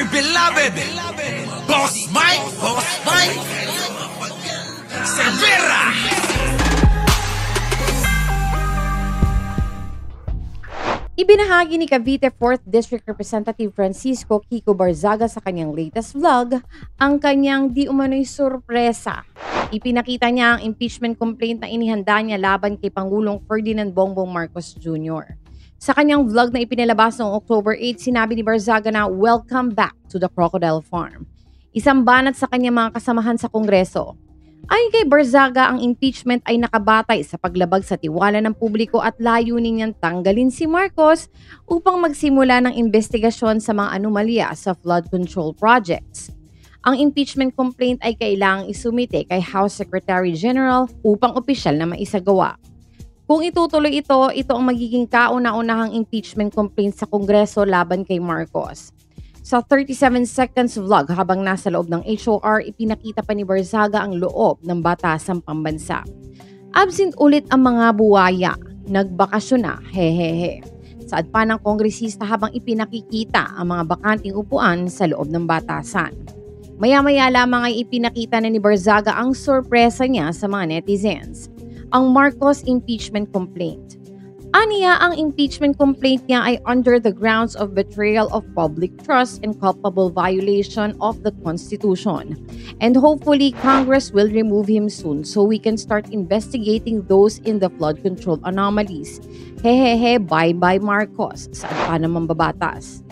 Our beloved Boss Mike Cervera. Ibinahagi ni Cavite 4th District Representative Francisco Kiko Barzaga sa kanyang latest vlog ang kanyang di umano'y sorpresa. Ipinakita niya ang impeachment complaint na inihanda niya laban kay Pangulong Ferdinand Bongbong Marcos Jr. Sa kanyang vlog na ipinalabas noong October 8, sinabi ni Barzaga na welcome back to the Crocodile Farm. Isang banat sa kanyang mga kasamahan sa Kongreso. Ayon kay Barzaga, ang impeachment ay nakabatay sa paglabag sa tiwala ng publiko at layunin niyang tanggalin si Marcos upang magsimula ng investigasyon sa mga anomalya sa flood control projects. Ang impeachment complaint ay kailangang isumite kay House Secretary General upang opisyal na maisagawa. Kung itutuloy ito ang magiging kauna-unahang impeachment complaint sa Kongreso laban kay Marcos. Sa 37 seconds vlog habang nasa loob ng HOR, ipinakita pa ni Barzaga ang loob ng batasang pambansa. Absent ulit ang mga buwaya, nagbakasyon na, hehehe. Saad pa ng kongresista habang ipinakikita ang mga bakanting upuan sa loob ng batasan. Maya-maya lamang ay ipinakita na ni Barzaga ang sorpresa niya sa mga netizens. Ang Marcos impeachment complaint. Aniya, ang impeachment complaint niya ay under the grounds of betrayal of public trust and culpable violation of the Constitution. And hopefully, Congress will remove him soon so we can start investigating those in the flood control anomalies. Hehehe, bye-bye Marcos. Saan pa naman babatas?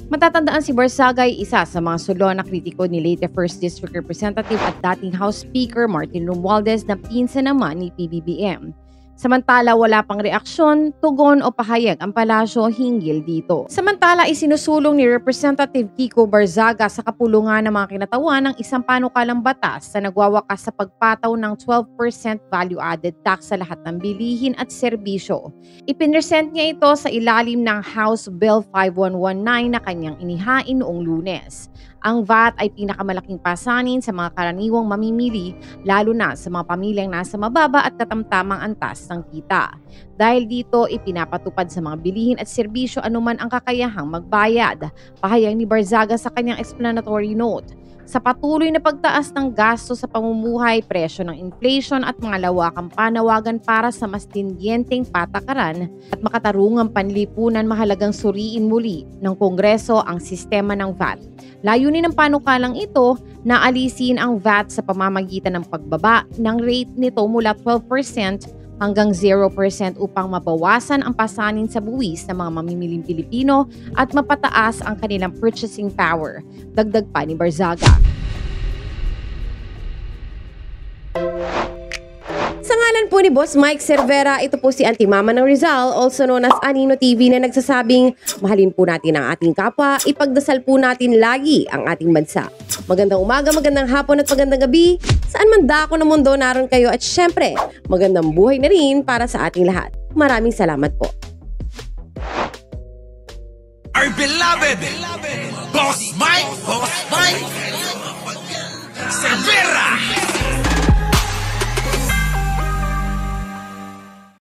Matatandaan si Barzaga ay isa sa mga sulo na kritiko ni late 1st District Representative at dating House Speaker Martin Romualdez na pinsan naman ni PBBM. Samantala, wala pang reaksyon, tugon o pahayag ang palasyo hinggil dito. Samantala, isinusulong ni Representative Kiko Barzaga sa kapulungan ng mga kinatawan ng isang panukalang batas na nagwawakas sa pagpataw ng 12% value-added tax sa lahat ng bilihin at serbisyo. Ipinresent niya ito sa ilalim ng House Bill 5119 na kanyang inihain noong Lunes. Ang VAT ay pinakamalaking pasanin sa mga karaniwang mamimili, lalo na sa mga pamilyang nasa mababa at katamtamang antas ng kita. Dahil dito, ipinapatupad sa mga bilihin at serbisyo anuman ang kakayahang magbayad. Pahayag ni Barzaga sa kanyang explanatory note. Sa patuloy na pagtaas ng gasto sa pamumuhay, presyo ng inflation at mga lawakang panawagan para sa mas tindyenteng patakaran at makatarungang panlipunan, mahalagang suriin muli ng Kongreso ang sistema ng VAT. Layunin ng panukalang ito na alisin ang VAT sa pamamagitan ng pagbaba ng rate nito mula 12% hanggang 0% upang mabawasan ang pasanin sa buwis ng mga mamimiling Pilipino at mapataas ang kanilang purchasing power. Dagdag pa ni Barzaga. Sa ngalan po ni Boss Mike Cervera, ito po si Auntie Mama ng Rizal, also known as Anino TV, na nagsasabing mahalin po natin ang ating kapwa, ipagdasal po natin lagi ang ating bansa. Magandang umaga, magandang hapon at magandang gabi, saan man dako ng mundo naroon kayo, at syempre, magandang buhay na rin para sa ating lahat. Maraming salamat po. Our beloved Boss Mike Cervera.